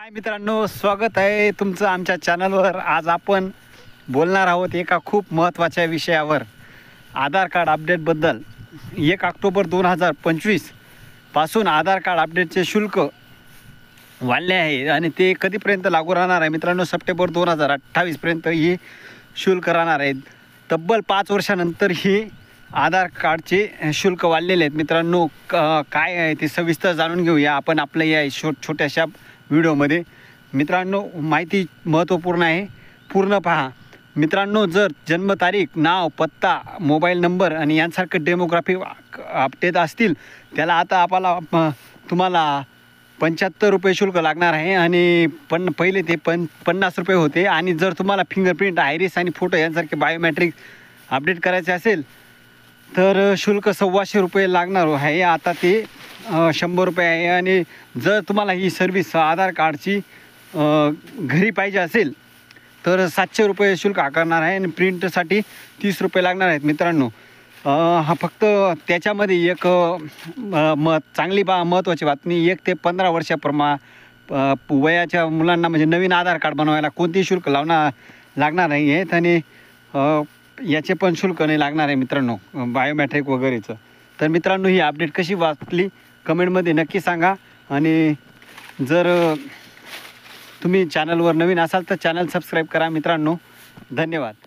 हाय मित्रांनो, स्वागत आहे तुमचं आमच्या चॅनलवर। आज आपण बोलणार आहोत एका खूप महत्त्वाच्या विषयावर, आधार कार्ड अपडेटबद्दल। 1 ऑक्टोबर 2025 पासून आधार कार्ड अपडेटचे शुल्क वाढले आहे आणि ते कधीपर्यंत लागू राहणार आहे मित्रांनो? सप्टेंबर 2028 पर्यंत हे शुल्क राहणार आहे। तब्बल 5 वर्षानंतर हे आधार कार्डचे शुल्क वाढलेले आहेत मित्रांनो। काय आहे ते सविस्तर जाणून घेऊया आपण आपल्या या छोट्याशा व्हिडिओमध्ये। मित्रांनो, माहिती महत्त्वपूर्ण आहे, पूर्ण पहा मित्रांनो। जर जन्मतारीख, नाव, पत्ता, मोबाईल नंबर आणि यांसारखे डेमोग्राफी अपडेट असतील त्याला आता तुम्हाला 75 रुपये शुल्क लागणार आहे आणि पहिले ते 50 रुपये होते। आणि जर तुम्हाला फिंगरप्रिंट, आयरिस आणि फोटो यांसारखे बायोमेट्रिक अपडेट करायचे असेल तर शुल्क 125 रुपये लागणार आहे। आता ते 100 रुपये आहे। आणि जर तुम्हाला ही सर्विस आधार कार्डची घरी पाहिजे असेल तर 700 रुपये शुल्क आकारणार आहे आणि प्रिंटसाठी 30 रुपये लागणार आहेत मित्रांनो। हा फक्त त्याच्यामध्ये एक चांगली महत्त्वाची बातमी, 1 ते 15 वयाच्या मुलांना म्हणजे नवीन आधार कार्ड बनवायला कोणतेही शुल्क लागणार नाही आहेत आणि याचे पण शुल्क नाही लागणार आहे मित्रांनो, बायोमेट्रिक वगैरेचं। तर मित्रांनो, ही अपडेट कशी वाचली कमेंटमध्ये नक्की सांगा। आणि जर तुम्ही चॅनलवर नवीन असाल तर चॅनल सबस्क्राईब करा मित्रांनो। धन्यवाद।